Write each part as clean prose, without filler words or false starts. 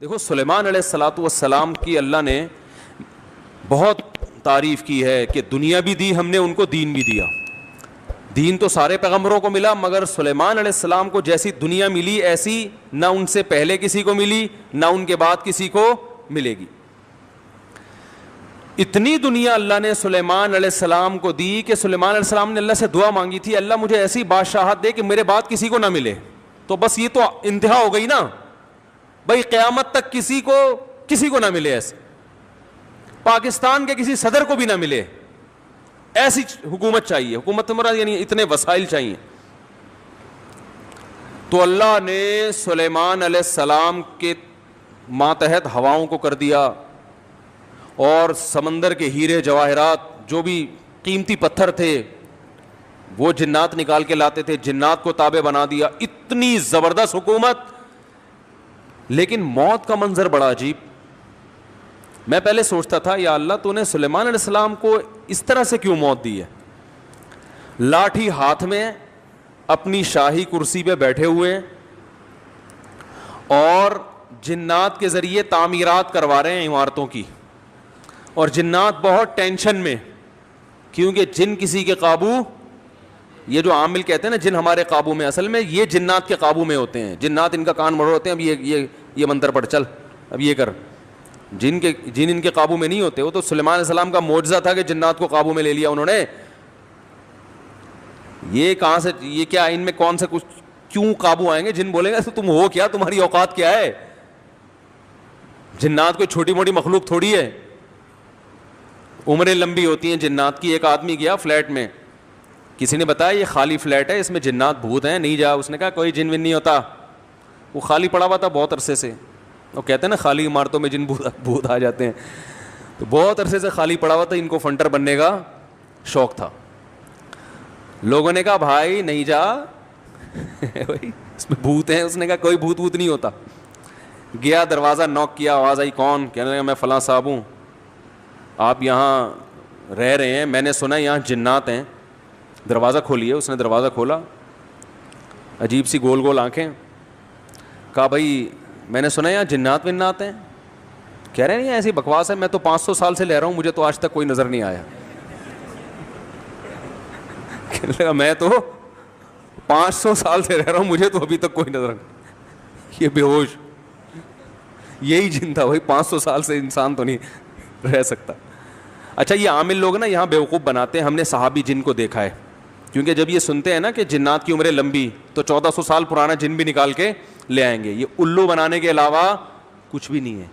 دیکھو سلیمان علیہ الصلوۃ والسلام کی اللہ نے بہت تعریف کی ہے کہ دنیا بھی دی ہم نے ان کو، دین بھی دیا. دین تو سارے پیغمبروں کو ملا، مگر سلیمان علیہ السلام کو جیسی دنیا ملی ایسی نہ ان سے پہلے کسی کو ملی نہ ان کے بعد کسی کو ملے گی. اتنی دنیا اللہ نے سلیمان علیہ السلام کو دی کہ سلیمان علیہ السلام نے اللہ سے دعا مانگی تھی، اللہ مجھے ایسی بادشاہت دے کہ میرے بعد کسی کو نہ ملے. تو بس یہ تو انتہا ہو گئی نا بھائی، قیامت تک کسی کو نہ ملے، ایسے پاکستان کے کسی صدر کو بھی نہ ملے، ایسی حکومت چاہیے. حکومت مراد یعنی اتنے وسائل چاہیے. تو اللہ نے سلیمان علیہ السلام کے ماتحت ہواؤں کو کر دیا، اور سمندر کے ہیرے جواہرات جو بھی قیمتی پتھر تھے وہ جنات نکال کے لاتے تھے، جنات کو تابع بنا دیا. اتنی زبردست حکومت. لیکن موت کا منظر بڑا عجیب. میں پہلے سوچتا تھا یا اللہ تو نے سلیمان علیہ السلام کو اس طرح سے کیوں موت دی ہے؟ لاٹھی ہاتھ میں، اپنی شاہی کرسی پہ بیٹھے ہوئے، اور جنات کے ذریعے تعمیرات کروا رہے ہیں عمارتوں کی، اور جنات بہت ٹینشن میں، کیونکہ جن کسی کے قابو، یہ جو عامل کہتے ہیں نا جن ہمارے قابو میں، اصل میں یہ جنات کے قابو میں ہوتے ہیں. جنات ان کا کان مروڑ ہوتے ہیں، اب یہ منتر پڑھ، چل اب یہ کر. جن ان کے قابو میں نہیں ہوتے. وہ تو سلیمان علیہ السلام کا معجزہ تھا کہ جنات کو قابو میں لے لیا انہوں نے. یہ کہاں سے، یہ کیا ان میں کون سے کچھ کیوں قابو آئیں گے؟ جن بولیں گے تم ہو کیا، تمہاری اوقات کیا ہے؟ جنات کوئی چھوٹی موٹی مخلوق تھوڑی ہے. عمریں لمبی ہوتی ہیں جنات کی. ایک آدمی گیا فلیٹ میں، کسی نے بتایا یہ خالی فلیٹ ہے، اس میں جنات بھوت ہیں، نہیں جا. اس نے کہا کوئی جن ون نہیں ہوتا. وہ خالی پڑا ہوا تھا بہت عرصے سے. وہ کہتے ہیں نا خالی عمارتوں میں جن بھوت آ جاتے ہیں. تو بہت عرصے سے خالی پڑا ہوا تھا، ان کو فنٹر بننے کا شوق تھا. لوگوں نے کہا بھائی نہیں جا اس میں بھوت ہیں. اس نے کہا کوئی بھوت نہیں ہوتا. گیا دروازہ نوک کیا، آواز آئی کون؟ کہنے لگا میں فلاں صاحب ہوں، آپ یہاں رہ رہے ہیں، میں نے سنا یہاں جنات ہیں، دروازہ کھولیے. اس نے دروازہ کھولا، عجیب سی گول گول آنکھیں. کہا بھائی میں نے سنا یہاں جنات ونات ہیں. کہہ رہے ہیں ایسی بکواس ہے، میں تو 500 سال سے رہ رہا ہوں، مجھے تو آج تک کوئی نظر نہیں آیا. کہنے لگا میں تو 500 سال سے رہ رہا ہوں، مجھے تو ابھی تک کوئی نظر نہیں. یہ بے ہوش یہی جن تھا بھائی، 500 سال سے انسان تو نہیں رہ سکتا. اچھا یہ عامل لوگ نا یہاں بیوقوف بناتے ہیں. ہم نے صحابی جن کو دیکھا ہے، کیونکہ جب یہ سنتے ہیں نا کہ جنات کی عمریں لمبی، تو 1400 سال پرانا جن بھی نکال کے لے آئیں گے. یہ الو بنانے کے علاوہ کچھ بھی نہیں ہے.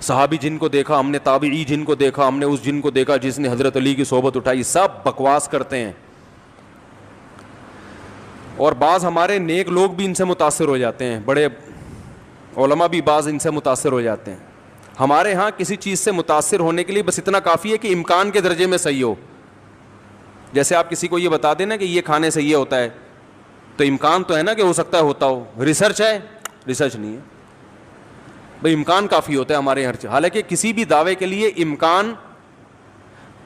صحابی جن کو دیکھا ہم نے، تابعی جن کو دیکھا ہم نے، اس جن کو دیکھا جس نے حضرت علی کی صحبت اٹھائی. سب بکواس کرتے ہیں. اور بعض ہمارے نیک لوگ بھی ان سے متاثر ہو جاتے ہیں، بڑے علماء بھی بعض ان سے متاثر ہو جاتے ہیں. ہمارے ہاں کسی چیز سے متاثر ہونے کے لیے بس اتنا کافی ہے کہ امکان کے درجے میں صحیح ہو. جیسے آپ کسی کو یہ بتا دیں نا کہ یہ کھانے سے یہ ہوتا ہے، تو امکان تو ہے نا کہ ہو سکتا ہے ہوتا ہو. ریسرچ ہے؟ ریسرچ نہیں ہے بھائی، امکان کافی ہوتا ہے ہمارے ہر چیز. حالانکہ کسی بھی دعوے کے لیے امکان،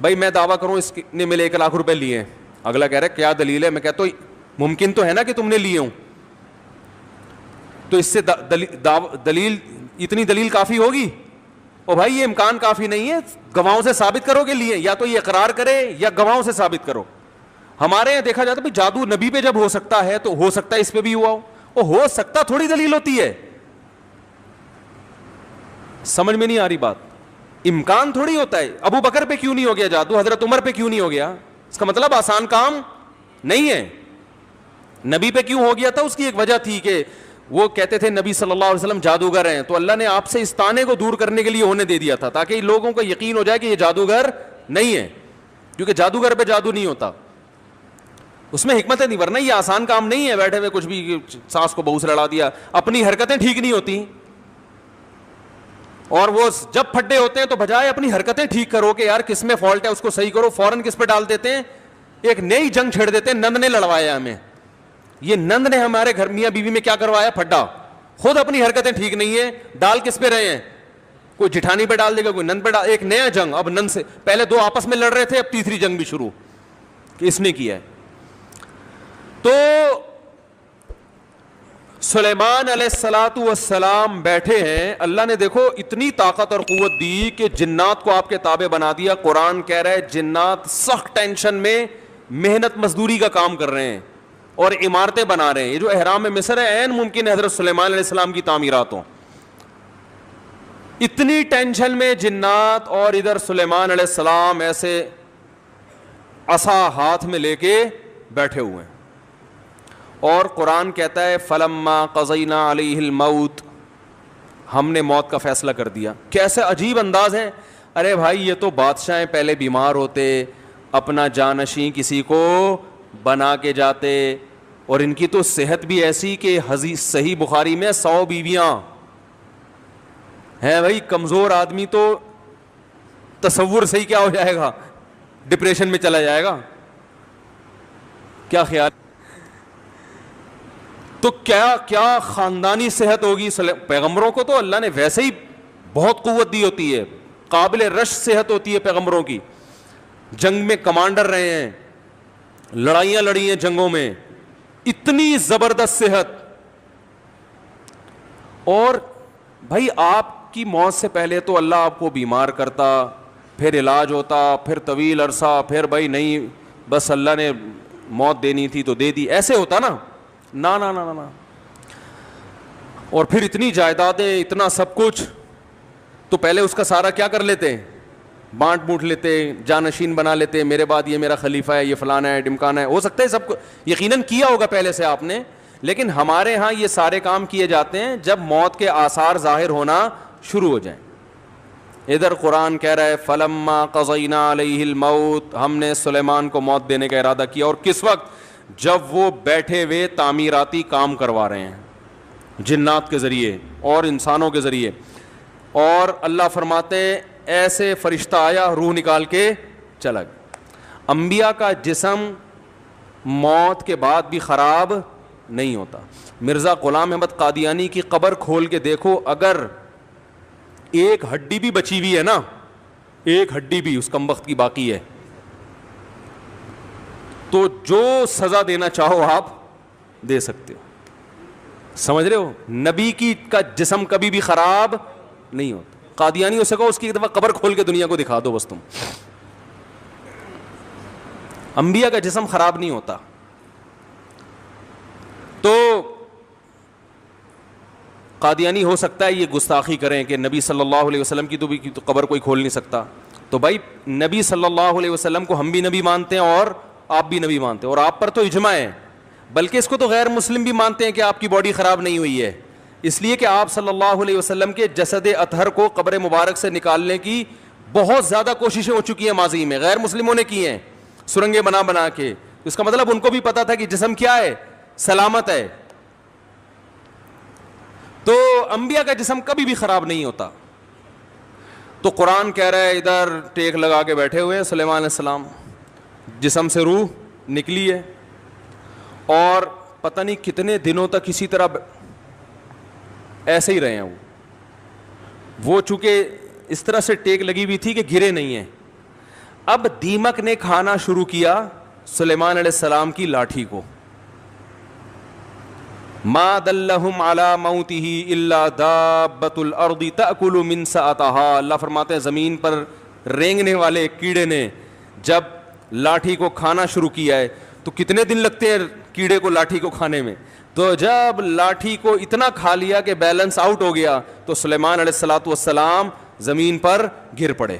بھائی میں دعویٰ کروں اس نے ملے 1 لاکھ روپے لیے ہیں، اگلا کہہ رہا ہے کیا دلیل ہے؟ میں کہتا ہوں ممکن تو ہے نا کہ تم نے لیے ہوں، تو اس سے دلیل، اتنی دلیل کافی ہوگی؟ او بھائی یہ امکان کافی نہیں ہے، گواہوں سے ثابت کرو کہ لیے. یا تو یہ اقرار کرے یا گواہوں سے ثابت کرو. ہمارے یہاں دیکھا جاتا ہے جادو نبی پہ جب ہو سکتا ہے تو ہو سکتا ہے اس پہ بھی ہوا ہو. وہ ہو سکتا تھوڑی دلیل ہوتی ہے. سمجھ میں نہیں آ رہی بات. امکان تھوڑی ہوتا ہے. ابو بکر پہ کیوں نہیں ہو گیا جادو، حضرت عمر پہ کیوں نہیں ہو گیا؟ اس کا مطلب آسان کام نہیں ہے. نبی پہ کیوں ہو گیا تھا؟ اس کی ایک وجہ تھی کہ وہ کہتے تھے نبی صلی اللہ علیہ وسلم جادوگر ہیں، تو اللہ نے آپ سے اس طانے کو دور کرنے کے لیے ہونے دے دیا تھا تاکہ لوگوں کو یقین ہو جائے کہ یہ جادوگر نہیں ہے، کیونکہ جادوگر پہ جادو نہیں ہوتا. اس میں حکمتیں نہیں، ورنہ یہ آسان کام نہیں ہے بیٹھے ہوئے کچھ بھی سانس کو بہو سے لڑا دیا. اپنی حرکتیں ٹھیک نہیں ہوتی، اور وہ جب پھڈے ہوتے ہیں تو بجائے اپنی حرکتیں ٹھیک کرو کہ یار کس میں فالٹ ہے اس کو صحیح کرو، فوراً کس پہ ڈال دیتے ہیں؟ ایک نئی جنگ چھیڑ دیتے ہیں. نند نے لڑوایا ہمیں. یہ نند نے ہمارے گھر میاں بیوی میں کیا کروایا؟ پھڈا. خود اپنی حرکتیں ٹھیک نہیں ہے، ڈال کس پہ رہے ہیں؟ کوئی جٹھانی پہ ڈال دے گا، کوئی نند پہ ڈال. ایک نیا جنگ. اب نند سے پہلے 2 آپس میں لڑ رہے تھے، اب تیسری جنگ بھی شروع کہ اس نے کیا ہے. تو سلیمان علیہ الصلوۃ والسلام بیٹھے ہیں, اللہ نے دیکھو اتنی طاقت اور قوت دی کہ جنات کو آپ کے تابع بنا دیا. قرآن کہہ رہا ہے جنات سخت ٹینشن میں محنت مزدوری کا کام کر رہے ہیں اور عمارتیں بنا رہے ہیں. یہ جو احرام مصر ہے عین ممکن ہے حضرت سلیمان علیہ السلام کی تعمیرات ہوں. اتنی ٹینشن میں جنات, اور ادھر سلیمان علیہ السلام ایسے عصا ہاتھ میں لے کے بیٹھے ہوئے ہیں. اور قرآن کہتا ہے فلما قضینا علیہ الموت, ہم نے موت کا فیصلہ کر دیا. کیسے عجیب انداز ہے. ارے بھائی یہ تو بادشاہ پہلے بیمار ہوتے, اپنا جانشین کسی کو بنا کے جاتے, اور ان کی تو صحت بھی ایسی کہ حدیث صحیح بخاری میں 100 بیویاں ہیں. بھائی کمزور آدمی تو تصور صحیح کیا ہو جائے گا, ڈپریشن میں چلا جائے گا. کیا خیال, تو کیا خاندانی صحت ہوگی. پیغمبروں کو تو اللہ نے ویسے ہی بہت قوت دی ہوتی ہے, قابل رش صحت ہوتی ہے پیغمبروں کی. جنگ میں کمانڈر رہے ہیں, لڑائیاں لڑی ہیں جنگوں میں, اتنی زبردست صحت. اور بھائی آپ کی موت سے پہلے تو اللہ آپ کو بیمار کرتا, پھر علاج ہوتا, پھر طویل عرصہ, پھر بھائی نہیں بس اللہ نے موت دینی تھی تو دے دی, ایسے ہوتا نا. نا نا نا نا. اور پھر اتنی جائیدادیں, اتنا سب کچھ, تو پہلے اس کا سارا کیا کر لیتے, بانٹ بوٹ لیتے, جانشین بنا لیتے, میرے بعد یہ میرا خلیفہ ہے, یہ فلانا ہے, ڈمکانا ہے. ہو سکتا ہے سب کو یقیناً کیا ہوگا پہلے سے آپ نے, لیکن ہمارے ہاں یہ سارے کام کیے جاتے ہیں جب موت کے آثار ظاہر ہونا شروع ہو جائیں. ادھر قرآن کہہ رہا ہے فلما قضینا علیہ الموت, ہم نے سلیمان کو موت دینے کا ارادہ کیا. اور کس وقت, جب وہ بیٹھے ہوئے تعمیراتی کام کروا رہے ہیں جنات کے ذریعے اور انسانوں کے ذریعے. اور اللہ فرماتے ہیں ایسے فرشتہ آیا, روح نکال کے چلا گیا. انبیاء کا جسم موت کے بعد بھی خراب نہیں ہوتا. مرزا غلام احمد قادیانی کی قبر کھول کے دیکھو, اگر ایک ہڈی بھی بچی ہوئی ہے نا, ایک ہڈی بھی اس کمبخت کی باقی ہے, تو جو سزا دینا چاہو آپ دے سکتے ہو. سمجھ رہے ہو, نبی کی کا جسم کبھی بھی خراب نہیں ہوتا. قادیانی اسے کہو اس کی ایک دفعہ قبر کھول کے دنیا کو دکھا دو بس تم. انبیاء کا جسم خراب نہیں ہوتا. تو قادیانی ہو سکتا ہے یہ گستاخی کریں کہ نبی صلی اللہ علیہ وسلم کی تو قبر کوئی کھول نہیں سکتا. تو بھائی نبی صلی اللہ علیہ وسلم کو ہم بھی نبی مانتے ہیں اور آپ بھی نبی مانتے ہیں, اور آپ پر تو اجماع ہے, بلکہ اس کو تو غیر مسلم بھی مانتے ہیں کہ آپ کی باڈی خراب نہیں ہوئی ہے, اس لیے کہ آپ صلی اللہ علیہ وسلم کے جسد اطہر کو قبر مبارک سے نکالنے کی بہت زیادہ کوششیں ہو چکی ہیں ماضی میں, غیر مسلموں نے کی ہیں سرنگیں بنا بنا کے. اس کا مطلب ان کو بھی پتا تھا کہ جسم کیا ہے, سلامت ہے. تو انبیاء کا جسم کبھی بھی خراب نہیں ہوتا. تو قرآن کہہ رہا ہے ادھر ٹیک لگا کے بیٹھے ہوئے ہیں سلیمان علیہ السلام, جسم سے روح نکلی ہے, اور پتہ نہیں کتنے دنوں تک اسی طرح ایسے ہی رہے ہیں. وہ چونکہ اس طرح سے ٹیک لگی ہوئی تھی کہ گرے نہیں ہیں. اب دیمک نے کھانا شروع کیا سلیمان علیہ السلام کی لاٹھی کو. ما دلہم علی موتہ الا دابۃ الارض تأکل من سأتہا. اللہ فرماتے ہیں زمین پر رینگنے والے کیڑے نے جب لاٹھی کو کھانا شروع کیا ہے, تو کتنے دن لگتے ہیں کیڑے کو لاٹھی کو کھانے میں, تو جب لاٹھی کو اتنا کھا لیا کہ بیلنس آؤٹ ہو گیا تو سلیمان علیہ الصلوۃ والسلام زمین پر گر پڑے.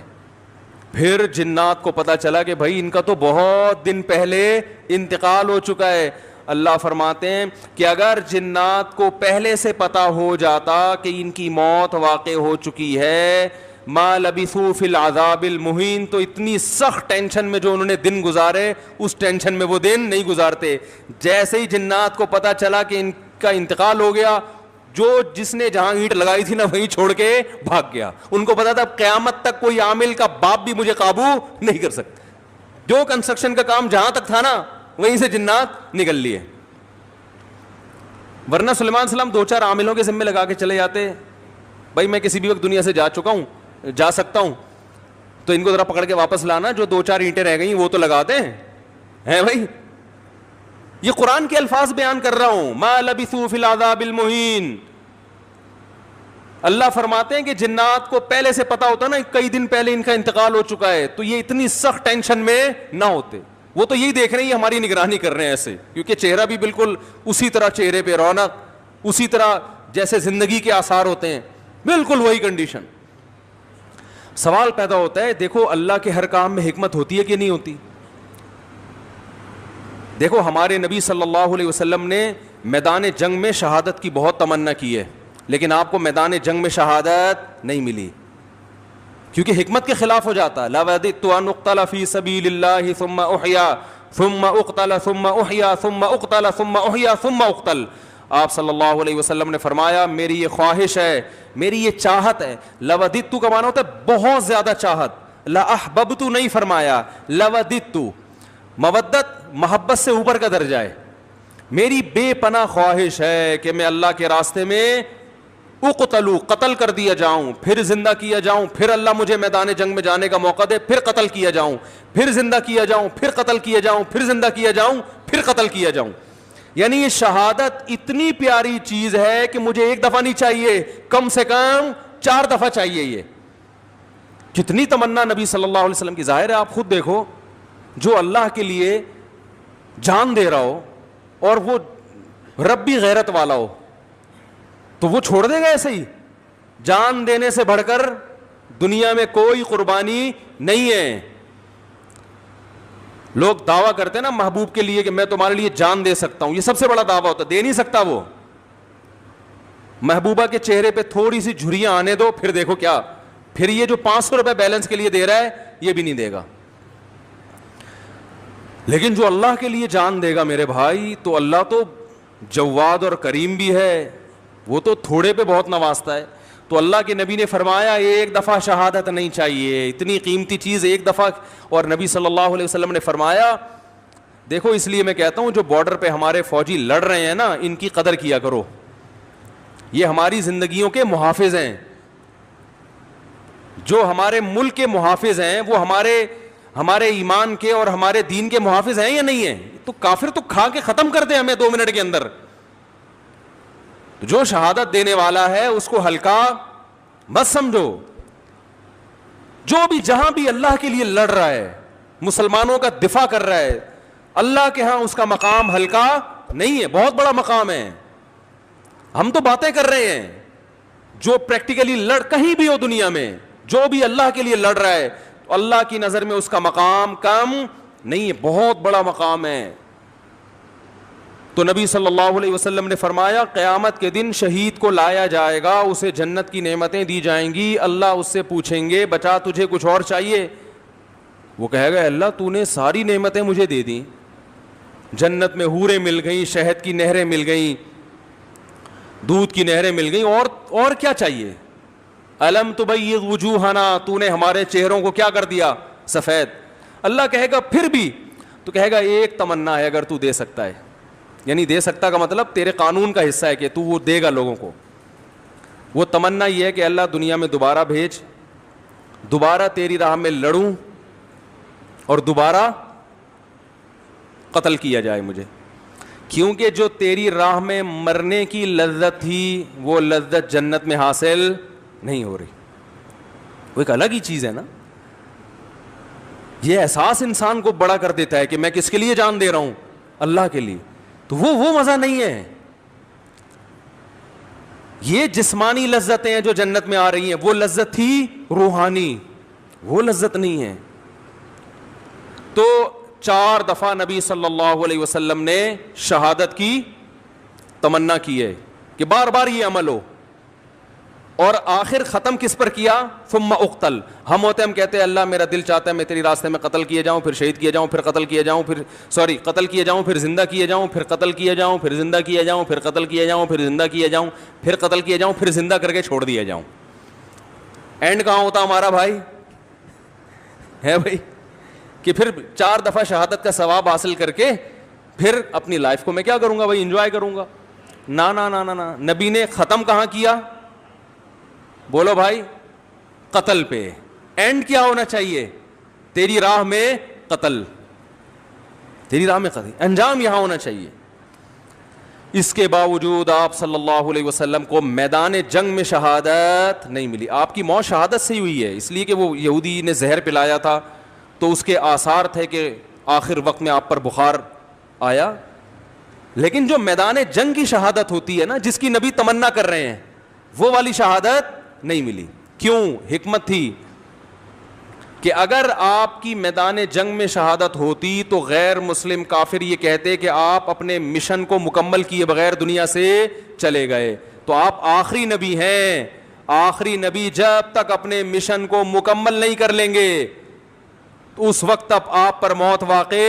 پھر جنات کو پتا چلا کہ بھائی ان کا تو بہت دن پہلے انتقال ہو چکا ہے. اللہ فرماتے ہیں کہ اگر جنات کو پہلے سے پتا ہو جاتا کہ ان کی موت واقع ہو چکی ہے, ما لبثوا فی العذاب المہین, تو اتنی سخت ٹینشن میں جو انہوں نے دن گزارے اس ٹینشن میں وہ دن نہیں گزارتے. جیسے ہی جنات کو پتا چلا کہ ان کا انتقال ہو گیا, جس نے جہاں اینٹ لگائی تھی نا وہیں چھوڑ کے بھاگ گیا. ان کو پتا تھا قیامت تک کوئی عامل کا باپ بھی مجھے قابو نہیں کر سکتا. جو کنسٹرکشن کا کام جہاں تک تھا نا وہیں سے جنات نکل لیے. ورنہ سلیمان علیہ السلام 2-4 عاملوں کے ذمے لگا کے چلے جاتے, بھائی میں کسی بھی وقت دنیا سے جا چکا ہوں, جا سکتا ہوں, تو ان کو ذرا پکڑ کے واپس لانا, جو 2-4 اینٹیں رہ گئی وہ تو لگا دیں ہیں بھائی. یہ قرآن کے الفاظ بیان کر رہا ہوں. ما لبثوا فی العذاب المہین. اللہ فرماتے ہیں کہ جنات کو پہلے سے پتا ہوتا نا کئی دن پہلے ان کا انتقال ہو چکا ہے تو یہ اتنی سخت ٹینشن میں نہ ہوتے. وہ تو یہی دیکھ رہے ہیں ہماری نگرانی کر رہے ہیں ایسے, کیونکہ چہرہ بھی بالکل اسی طرح, چہرے پہ رونق اسی طرح جیسے زندگی کے آثار ہوتے ہیں, بالکل وہی کنڈیشن. سوال پیدا ہوتا ہے, دیکھو اللہ کے ہر کام میں حکمت ہوتی ہے کہ نہیں ہوتی؟ دیکھو ہمارے نبی صلی اللہ علیہ وسلم نے میدان جنگ میں شہادت کی بہت تمنا کی ہے, لیکن آپ کو میدان جنگ میں شہادت نہیں ملی کیونکہ حکمت کے خلاف ہو جاتا. لا وددت ان اقتل فی سبیل اللہ ثم احیا ثم اقتل ثم احیا ثم اقتل ثم احیا ثم اقتل. آپ صلی اللہ علیہ وسلم نے فرمایا میری یہ خواہش ہے, میری یہ چاہت ہے. لوددت کا معنی ہوتا ہے بہت زیادہ چاہت, لا احببت نہیں فرمایا, لوددت. مودت محبت سے اوپر کا درجہ ہے. میری بے پناہ خواہش ہے کہ میں اللہ کے راستے میں اقتلو, قتل کر دیا جاؤں, پھر زندہ کیا جاؤں, پھر اللہ مجھے میدان جنگ میں جانے کا موقع دے, پھر قتل کیا جاؤں, پھر زندہ کیا جاؤں, پھر قتل کیا جاؤں, پھر زندہ کیا جاؤں, پھر قتل کیا جاؤں. یعنی یہ شہادت اتنی پیاری چیز ہے کہ مجھے ایک دفعہ نہیں چاہیے, کم سے کم 4 دفعہ چاہیے. یہ کتنی تمنا نبی صلی اللہ علیہ وسلم کی. ظاہر ہے آپ خود دیکھو, جو اللہ کے لیے جان دے رہا ہو اور وہ ربی غیرت والا ہو تو وہ چھوڑ دے گا ایسے ہی؟ جان دینے سے بڑھ کر دنیا میں کوئی قربانی نہیں ہے. لوگ دعویٰ کرتے ہیں نا محبوب کے لیے کہ میں تمہارے لیے جان دے سکتا ہوں, یہ سب سے بڑا دعویٰ ہوتا ہے. دے نہیں سکتا وہ. محبوبہ کے چہرے پہ تھوڑی سی جھریاں آنے دو, پھر دیکھو کیا, پھر یہ جو 500 روپے بیلنس کے لیے دے رہا ہے یہ بھی نہیں دے گا. لیکن جو اللہ کے لیے جان دے گا میرے بھائی, تو اللہ تو جواد اور کریم بھی ہے, وہ تو تھوڑے پہ بہت نوازتا ہے. تو اللہ کے نبی نے فرمایا ایک دفعہ شہادت نہیں چاہیے, اتنی قیمتی چیز ایک دفعہ. اور نبی صلی اللہ علیہ وسلم نے فرمایا دیکھو اس لیے میں کہتا ہوں جو بارڈر پہ ہمارے فوجی لڑ رہے ہیں نا, ان کی قدر کیا کرو. یہ ہماری زندگیوں کے محافظ ہیں. جو ہمارے ملک کے محافظ ہیں وہ ہمارے ایمان کے اور ہمارے دین کے محافظ ہیں یا نہیں ہیں؟ تو کافر تو کھا کے ختم کر دے ہمیں 2 منٹ کے اندر. جو شہادت دینے والا ہے اس کو ہلکا مت سمجھو. جو بھی جہاں بھی اللہ کے لیے لڑ رہا ہے, مسلمانوں کا دفاع کر رہا ہے, اللہ کے ہاں اس کا مقام ہلکا نہیں ہے, بہت بڑا مقام ہے. ہم تو باتیں کر رہے ہیں, جو پریکٹیکلی لڑ کہیں بھی ہو دنیا میں, جو بھی اللہ کے لیے لڑ رہا ہے اللہ کی نظر میں اس کا مقام کم نہیں ہے, بہت بڑا مقام ہے. تو نبی صلی اللہ علیہ وسلم نے فرمایا قیامت کے دن شہید کو لایا جائے گا, اسے جنت کی نعمتیں دی جائیں گی. اللہ اس سے پوچھیں گے بچا تجھے کچھ اور چاہیے؟ وہ کہے گا اللہ تو نے ساری نعمتیں مجھے دے دیں, جنت میں حوریں مل گئیں, شہد کی نہریں مل گئیں, دودھ کی نہریں مل گئیں, اور کیا چاہیے؟ الم تبیض وجوہنا, تو نے ہمارے چہروں کو کیا کر دیا؟ سفید. اللہ کہے گا پھر بھی؟ تو کہے گا ایک تمنا ہے اگر تو دے سکتا ہے. یعنی دے سکتا کا مطلب تیرے قانون کا حصہ ہے کہ تو وہ دے گا لوگوں کو. وہ تمنا یہ ہے کہ اللہ دنیا میں دوبارہ بھیج, دوبارہ تیری راہ میں لڑوں اور دوبارہ قتل کیا جائے مجھے, کیونکہ جو تیری راہ میں مرنے کی لذت تھی وہ لذت جنت میں حاصل نہیں ہو رہی. وہ ایک الگ ہی چیز ہے نا. یہ احساس انسان کو بڑا کر دیتا ہے کہ میں کس کے لیے جان دے رہا ہوں؟ اللہ کے لیے. تو وہ مزہ نہیں ہے. یہ جسمانی لذتیں ہیں جو جنت میں آ رہی ہیں, وہ لذت تھی روحانی, وہ لذت نہیں ہے. تو 4 دفعہ نبی صلی اللہ علیہ وسلم نے شہادت کی تمنا کی ہے کہ بار بار یہ عمل ہو. اور آخر ختم کس پر کیا؟ ثم اقتل. ہم ہوتے ہم کہتے ہیں اللہ میرا دل چاہتا ہے میں تیری راستے میں قتل کیے جاؤں, پھر شہید کیے جاؤں, پھر قتل کیے جاؤں, قتل کیے جاؤں, پھر زندہ کیے جاؤں, پھر قتل کیے جاؤں, پھر زندہ کیے جاؤں, پھر قتل کیے جاؤں, پھر زندہ کیے جاؤں, پھر قتل کیے جاؤں, پھر زندہ کر کے چھوڑ دیا جاؤں. اینڈ کہاں ہوتا ہمارا بھائی؟ ہے بھائی کہ پھر 4 دفعہ شہادت کا ثواب حاصل کر کے پھر اپنی لائف کو میں کیا کروں گا بھائی؟ انجوائے کروں گا. نا نا نا نا. نبی نے ختم کہاں کیا؟ بولو بھائی, قتل پہ. اینڈ کیا ہونا چاہیے؟ تیری راہ میں قتل. تیری راہ میں قتل, انجام یہاں ہونا چاہیے. اس کے باوجود آپ صلی اللہ علیہ وسلم کو میدان جنگ میں شہادت نہیں ملی. آپ کی موت شہادت سے ہی ہوئی ہے, اس لیے کہ وہ یہودی نے زہر پلایا تھا تو اس کے آثار تھے کہ آخر وقت میں آپ پر بخار آیا. لیکن جو میدان جنگ کی شہادت ہوتی ہے نا, جس کی نبی تمنا کر رہے ہیں, وہ والی شہادت نہیں ملی. کیوں؟ حکمت تھی کہ اگر آپ کی میدان جنگ میں شہادت ہوتی تو غیر مسلم کافر یہ کہتے کہ آپ اپنے مشن کو مکمل کیے بغیر دنیا سے چلے گئے. تو آپ آخری نبی ہیں, آخری نبی جب تک اپنے مشن کو مکمل نہیں کر لیں گے تو اس وقت تک آپ پر موت واقع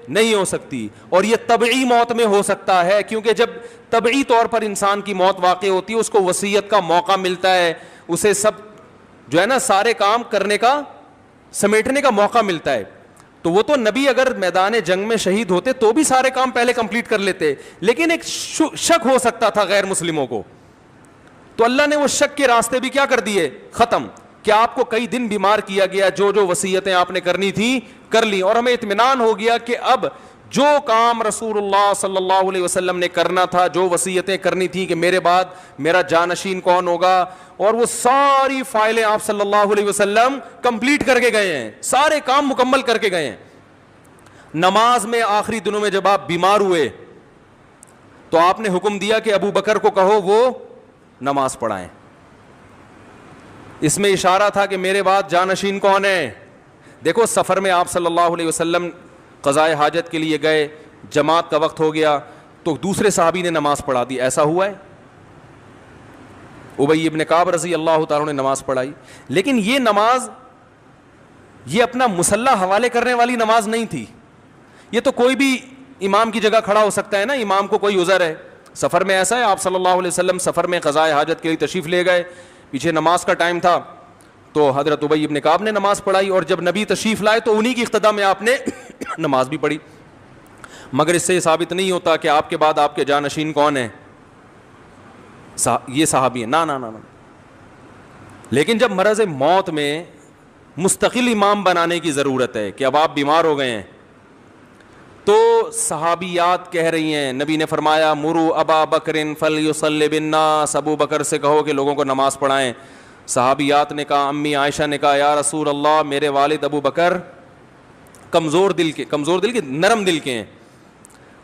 نہیں ہو سکتی. اور یہ طبعی موت میں ہو سکتا ہے, کیونکہ جب طبعی طور پر انسان کی موت واقع ہوتی ہے اس کو وصیت کا موقع ملتا ہے, اسے سب جو ہے نا سارے کام کرنے کا, سمیٹنے کا موقع ملتا ہے. تو وہ تو نبی اگر میدان جنگ میں شہید ہوتے تو بھی سارے کام پہلے کمپلیٹ کر لیتے, لیکن ایک شک ہو سکتا تھا غیر مسلموں کو, تو اللہ نے وہ شک کے راستے بھی کیا کر دیے, ختم. کہ آپ کو کئی دن بیمار کیا گیا, جو جو وصیتیں آپ نے کرنی تھی کر لی, اور ہمیں اطمینان ہو گیا کہ اب جو کام رسول اللہ صلی اللہ علیہ وسلم نے کرنا تھا, جو وصیتیں کرنی تھی کہ میرے بعد میرا جانشین کون ہوگا, اور وہ ساری فائلیں آپ صلی اللہ علیہ وسلم کمپلیٹ کر کے گئے ہیں, سارے کام مکمل کر کے گئے ہیں. نماز میں آخری دنوں میں جب آپ بیمار ہوئے تو آپ نے حکم دیا کہ ابو بکر کو کہو وہ نماز پڑھائیں. اس میں اشارہ تھا کہ میرے بعد جانشین کون ہے. دیکھو سفر میں آپ صلی اللہ علیہ وسلم قضائے حاجت کے لیے گئے, جماعت کا وقت ہو گیا تو دوسرے صحابی نے نماز پڑھا دی. ایسا ہوا ہے؟ ابی ابن کعب رضی اللہ تعالیٰ نے نماز پڑھائی, لیکن یہ نماز یہ اپنا مصلی حوالے کرنے والی نماز نہیں تھی. یہ تو کوئی بھی امام کی جگہ کھڑا ہو سکتا ہے نا, امام کو کوئی عذر ہے. سفر میں ایسا ہے, آپ صلی اللہ علیہ وسلم سفر میں قضائے حاجت کے لیے تشریف لے گئے, پیچھے نماز کا ٹائم تھا تو حضرت ابی ابن کعب نے نماز پڑھائی, اور جب نبی تشریف لائے تو انہی کی اقتدا میں آپ نے نماز بھی پڑھی. مگر اس سے یہ ثابت نہیں ہوتا کہ آپ کے بعد آپ کے جانشین کون ہیں, یہ صحابی ہیں, نا. لیکن جب مرض موت میں مستقل امام بنانے کی ضرورت ہے کہ اب آپ بیمار ہو گئے ہیں, تو صحابیات کہہ رہی ہیں, نبی نے فرمایا مرو ابا بکر فلیصلی بالناس, ابو بکر سے کہو کہ لوگوں کو نماز پڑھائیں. صحابیات نے کہا, امی عائشہ نے کہا یا رسول اللہ میرے والد ابو بکر کمزور دل کے نرم دل کے ہیں,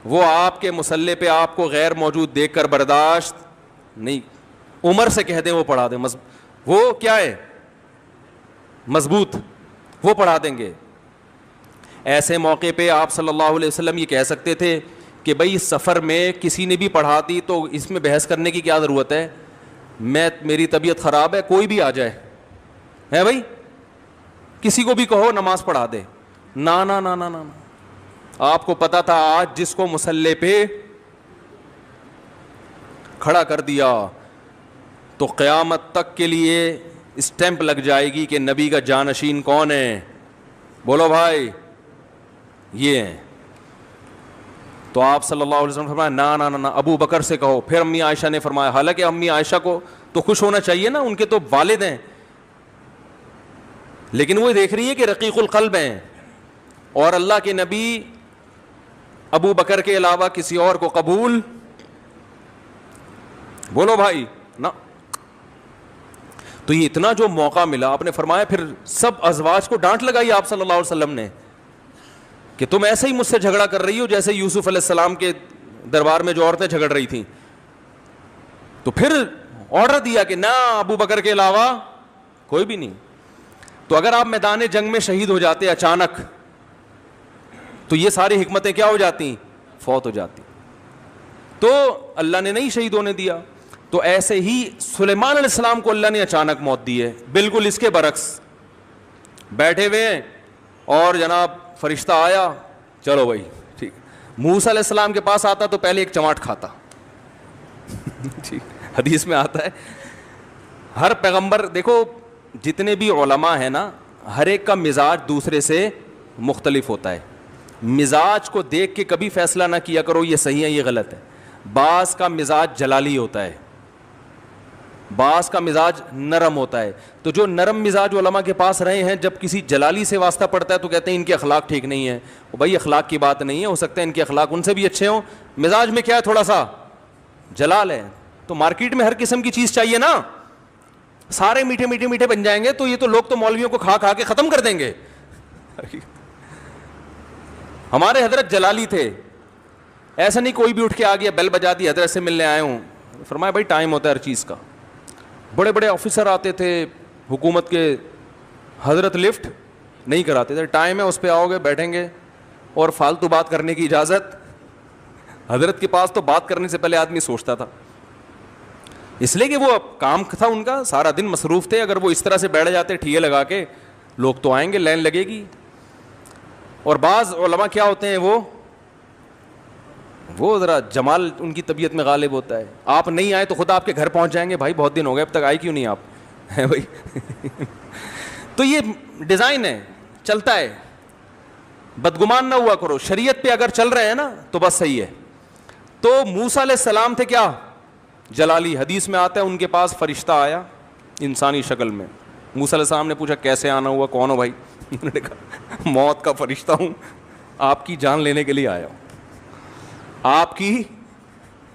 وہ آپ کے مصلی پہ آپ کو غیر موجود دیکھ کر برداشت نہیں, عمر سے کہہ دیں وہ پڑھا دیں, وہ کیا ہے مضبوط, وہ پڑھا دیں گے. ایسے موقع پہ آپ صلی اللہ علیہ وسلم یہ کہہ سکتے تھے کہ بھئی سفر میں کسی نے بھی پڑھا دی تو اس میں بحث کرنے کی کیا ضرورت ہے, میری طبیعت خراب ہے کوئی بھی آ جائے ہے بھائی, کسی کو بھی کہو نماز پڑھا دے. نا, آپ کو پتا تھا آج جس کو مصلی پہ کھڑا کر دیا تو قیامت تک کے لیے اسٹیمپ لگ جائے گی کہ نبی کا جانشین کون ہے. بولو بھائی یہ ہیں. تو آپ صلی اللہ علیہ وسلم فرمایا نا ابو بکر سے کہو. پھر امی عائشہ نے فرمایا, حالانکہ امی عائشہ کو تو خوش ہونا چاہیے نا, ان کے تو والد ہیں, لیکن وہ دیکھ رہی ہے کہ رقیق القلب ہیں, اور اللہ کے نبی ابو بکر کے علاوہ کسی اور کو قبول, بولو بھائی نا. تو یہ اتنا جو موقع ملا, آپ نے فرمایا پھر سب ازواج کو ڈانٹ لگائی آپ صلی اللہ علیہ وسلم نے کہ تم ایسے ہی مجھ سے جھگڑا کر رہی ہو جیسے یوسف علیہ السلام کے دربار میں جو عورتیں جھگڑ رہی تھیں. تو پھر آرڈر دیا کہ نہ ابو بکر کے علاوہ کوئی بھی نہیں. تو اگر آپ میدان جنگ میں شہید ہو جاتے اچانک تو یہ ساری حکمتیں کیا ہو جاتی, فوت ہو جاتی. تو اللہ نے نہیں شہید ہونے دیا. تو ایسے ہی سلیمان علیہ السلام کو اللہ نے اچانک موت دی ہے, بالکل اس کے برعکس بیٹھے ہوئے ہیں اور جناب فرشتہ آیا, چلو بھائی ٹھیک. موسیٰ علیہ السلام کے پاس آتا تو پہلے ایک چماٹ کھاتا. حدیث میں آتا ہے ہر پیغمبر, دیکھو جتنے بھی علماء ہیں نا, ہر ایک کا مزاج دوسرے سے مختلف ہوتا ہے. مزاج کو دیکھ کے کبھی فیصلہ نہ کیا کرو یہ صحیح ہے یہ غلط ہے. بعض کا مزاج جلالی ہوتا ہے, بعض کا مزاج نرم ہوتا ہے. تو جو نرم مزاج علماء کے پاس رہے ہیں, جب کسی جلالی سے واسطہ پڑتا ہے تو کہتے ہیں ان کے اخلاق ٹھیک نہیں ہے. بھائی اخلاق کی بات نہیں ہے, ہو سکتا ہے ان کے اخلاق ان سے بھی اچھے ہوں, مزاج میں کیا ہے تھوڑا سا جلال ہے. تو مارکیٹ میں ہر قسم کی چیز چاہیے نا, سارے میٹھے میٹھے میٹھے بن جائیں گے تو یہ تو لوگ تو مولویوں کو کھا کھا کے ختم کر دیں گے. ہمارے حضرت جلالی تھے, ایسا نہیں کوئی بھی اٹھ کے آ گیا بیل بجا دی حضرت سے ملنے آئے ہوں. فرمایا بھائی ٹائم ہوتا ہے ہر چیز کا. بڑے بڑے آفیسر آتے تھے حکومت کے, حضرت لفٹ نہیں کراتے تھے, ٹائم ہے اس پہ آؤ گے بیٹھیں گے, اور فالتو بات کرنے کی اجازت. حضرت کے پاس تو بات کرنے سے پہلے آدمی سوچتا تھا, اس لیے کہ وہ کام تھا ان کا, سارا دن مصروف تھے. اگر وہ اس طرح سے بیٹھ جاتے ٹھیے لگا کے, لوگ تو آئیں گے, لائن لگے گی. اور بعض علماء کیا ہوتے ہیں, وہ ذرا جمال ان کی طبیعت میں غالب ہوتا ہے. آپ نہیں آئے تو خود آپ کے گھر پہنچ جائیں گے, بھائی بہت دن ہو گئے اب تک آئے کیوں نہیں آپ, ہے بھائی. تو یہ ڈیزائن ہے, چلتا ہے. بدگمان نہ ہوا کرو, شریعت پہ اگر چل رہے ہیں نا تو بس صحیح ہے. تو موسیٰ علیہ السلام تھے کیا, جلالی. حدیث میں آتا ہے ان کے پاس فرشتہ آیا انسانی شکل میں. موسیٰ علیہ السلام نے پوچھا کیسے آنا ہوا, کون ہو بھائی؟ انہوں نے کہا موت کا فرشتہ ہوں, آپ کی جان لینے کے لیے آیا ہوں, آپ کی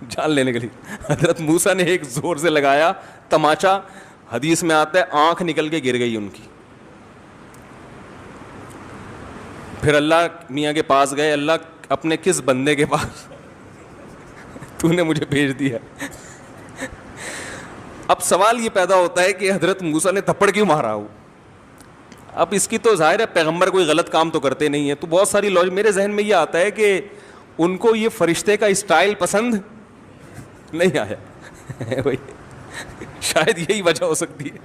جان لینے کے لیے. حضرت موسیٰ نے ایک زور سے لگایا تماچا, حدیث میں آتا ہے آنکھ نکل کے گر گئی ان کی. پھر اللہ میاں کے پاس گئے, اللہ اپنے کس بندے کے پاس تو نے مجھے بھیج دیا. اب سوال یہ پیدا ہوتا ہے کہ حضرت موسیٰ نے تھپڑ کیوں مارا ہو. اب اس کی تو ظاہر ہے پیغمبر کوئی غلط کام تو کرتے نہیں ہیں, تو بہت ساری لوج میرے ذہن میں یہ آتا ہے کہ ان کو یہ فرشتے کا اسٹائل پسند نہیں آیا بھائی, شاید یہی وجہ ہو سکتی ہے.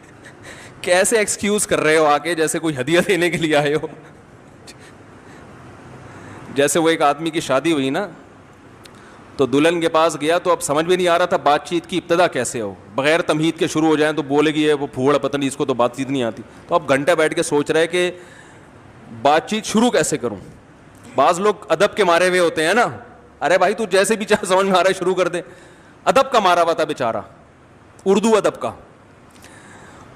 کیسے ایکسکیوز کر رہے ہو آ کے, جیسے کوئی ہدیہ دینے کے لیے آئے ہو. جیسے وہ ایک آدمی کی شادی ہوئی نا, تو دلہن کے پاس گیا تو اب سمجھ میں نہیں آ رہا تھا بات چیت کی ابتدا کیسے ہو, بغیر تمہید کے شروع ہو جائیں تو بولے گی وہ پھوڑ پتہ نہیں اس کو تو بات چیت نہیں آتی. تو اب گھنٹہ بیٹھ کے سوچ رہے کہ بات چیت شروع کیسے کروں. بعض لوگ ادب کے مارے ہوئے ہوتے ہیں نا, ارے بھائی تو جیسے بھی چاہے سمجھ میں آ رہا ہے شروع کر دے. ادب کا مارا ہوا تھا بیچارہ, اردو ادب کا.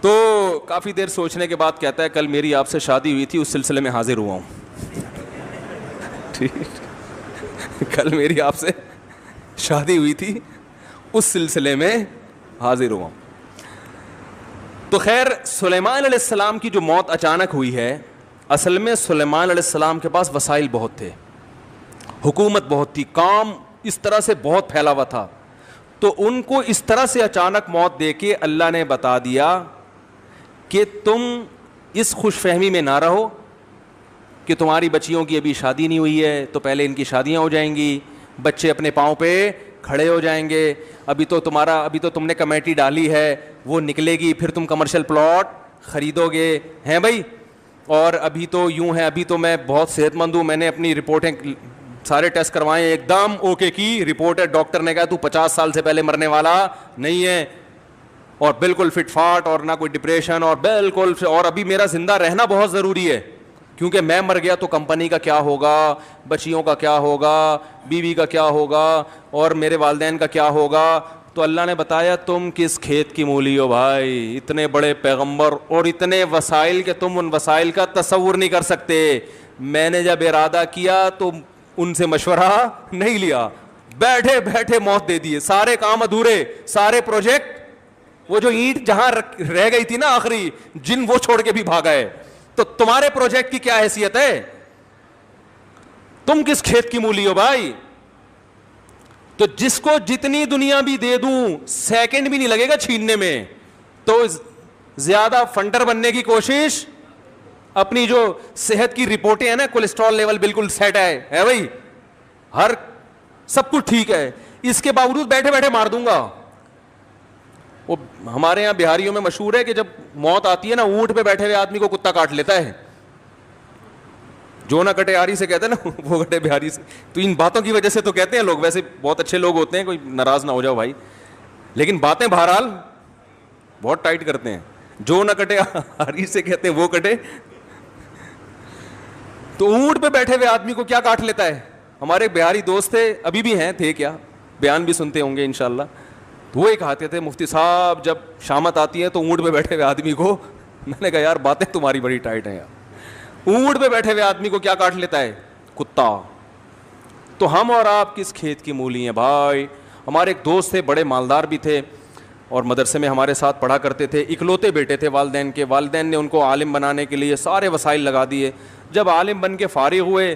تو کافی دیر سوچنے کے بعد کہتا ہے کل میری آپ سے شادی ہوئی تھی, اس سلسلے میں حاضر ہوا ہوں. کل میری آپ سے شادی ہوئی تھی, اس سلسلے میں حاضر ہوا. تو خیر سلیمان علیہ السلام کی جو موت اچانک ہوئی ہے, اصل میں سلیمان علیہ السلام کے پاس وسائل بہت تھے, حکومت بہت تھی, کام اس طرح سے بہت پھیلا ہوا تھا. تو ان کو اس طرح سے اچانک موت دے کے اللہ نے بتا دیا کہ تم اس خوش فہمی میں نہ رہو کہ تمہاری بچیوں کی ابھی شادی نہیں ہوئی ہے تو پہلے ان کی شادیاں ہو جائیں گی, بچے اپنے پاؤں پہ کھڑے ہو جائیں گے, ابھی تو تم نے کمیٹی ڈالی ہے وہ نکلے گی, پھر تم کمرشل پلاٹ خریدو گے, ہیں بھائی. اور ابھی تو یوں ہے, ابھی تو میں بہت صحت مند ہوں, میں نے اپنی رپورٹیں سارے ٹیسٹ کروائے, ایک دم اوکے کی رپورٹ ہے, ڈاکٹر نے کہا تو 50 سال سے پہلے مرنے والا نہیں ہے, اور بالکل فٹ فاٹ, اور نہ کوئی ڈپریشن, اور بالکل, اور ابھی میرا زندہ رہنا بہت ضروری ہے کیونکہ میں مر گیا تو کمپنی کا کیا ہوگا, بچیوں کا کیا ہوگا, بیوی کا کیا ہوگا, اور میرے والدین کا کیا ہوگا. تو اللہ نے بتایا تم کس کھیت کی مولی ہو بھائی, اتنے بڑے پیغمبر اور اتنے وسائل کہ تم ان وسائل کا تصور نہیں کر سکتے. میں نے جب ارادہ کیا تو ان سے مشورہ نہیں لیا, بیٹھے بیٹھے موت دے دیے, سارے کام ادھورے, سارے پروجیکٹ, وہ جو اینٹ جہاں رہ گئی تھی نا آخری, جن وہ چھوڑ کے بھی بھاگا ہے. تو تمہارے پروجیکٹ کی کیا حیثیت ہے, تم کس کھیت کی مولی ہو بھائی. تو جس کو جتنی دنیا بھی دے دوں سیکنڈ بھی نہیں لگے گا چھیننے میں, تو زیادہ فنڈر بننے کی کوشش, اپنی جو صحت کی رپورٹیں ہیں نا, کولیسٹرول لیول بالکل سیٹ ہے بھائی, ہر سب کچھ ٹھیک ہے, اس کے باوجود بیٹھے بیٹھے مار دوں گا. وہ ہمارے یہاں بہاریوں میں مشہور ہے کہ جب موت آتی ہے نا, اونٹ پہ بیٹھے ہوئے آدمی کو کتا کاٹ لیتا ہے, جو نہ کٹے آری سے کہتے ہیں نا, وہ کٹے بہاری سے. تو ان باتوں کی وجہ سے تو کہتے ہیں لوگ, ویسے بہت اچھے لوگ ہوتے ہیں, کوئی ناراض نہ ہو جاؤ بھائی, لیکن باتیں بہرحال بہت ٹائٹ کرتے ہیں. جو نہ کٹے آری سے کہتے ہیں وہ کٹے. تو اونٹ پہ بیٹھے ہوئے آدمی کو کیا کاٹ لیتا ہے. ہمارے بہاری دوست تھے, ابھی بھی ہیں, تھے کیا, بیان بھی سنتے ہوں گے انشاءاللہ. تو وہ کہتے تھے مفتی صاحب جب شامت آتی ہے تو اونٹ پہ بیٹھے ہوئے آدمی کو, میں نے کہا یار باتیں تمہاری بڑی ٹائٹ ہیں یار, اونٹ پہ بیٹھے ہوئے آدمی کو کیا کاٹ لیتا ہے؟ کتا. تو ہم اور آپ کس کھیت کی مولی ہیں بھائی. ہمارے ایک دوست تھے, بڑے مالدار بھی تھے, اور مدرسے میں ہمارے ساتھ پڑھا کرتے تھے, اکلوتے بیٹے تھے والدین کے. والدین نے ان کو عالم بنانے کے لیے سارے وسائل لگا دیے. جب عالم بن کے فارغ ہوئے,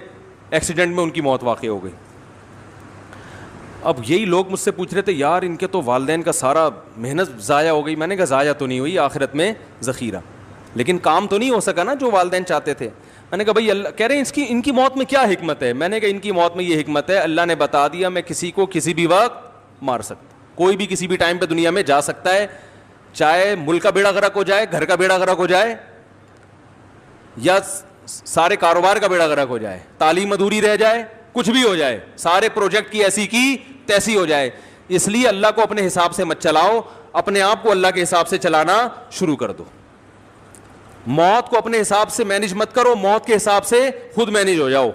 ایکسیڈنٹ میں ان کی موت واقع ہو گئی. اب یہی لوگ مجھ سے پوچھ رہے تھے یار ان کے تو والدین کا سارا محنت ضائع ہو گئی. میں نے کہا ضائع تو نہیں ہوئی, آخرت میں ذخیرہ, لیکن کام تو نہیں ہو سکا نا جو والدین چاہتے تھے. میں نے کہا بھائی اللہ کہہ رہے ہیں ان کی موت میں کیا حکمت ہے؟ میں نے کہا ان کی موت میں یہ حکمت ہے, اللہ نے بتا دیا میں کسی کو کسی بھی وقت مار سکتا. کوئی بھی کسی بھی ٹائم پہ دنیا میں جا سکتا ہے, چاہے ملک کا بیڑا غرق ہو جائے, گھر کا بیڑا غرق ہو جائے, یا سارے کاروبار کا بیڑا غرق ہو جائے, تعلیم ادھوری رہ جائے, کچھ بھی ہو جائے, سارے پروجیکٹ کی ایسی کی تیسی ہو جائے. اس لیے اللہ کو اپنے حساب سے مت چلاؤ, اپنے آپ کو اللہ کے حساب سے چلانا شروع کر دو. موت کو اپنے حساب سے مینج مت کرو, موت کے حساب سے خود مینج ہو جاؤ.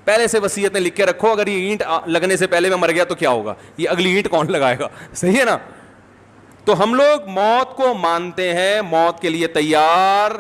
پہلے سے وصیتیں لکھ کے رکھو, اگر یہ اینٹ لگنے سے پہلے میں مر گیا تو کیا ہوگا, یہ اگلی اینٹ کون لگائے گا؟ صحیح ہے نا. تو ہم لوگ موت کو مانتے ہیں, موت کے لیے تیار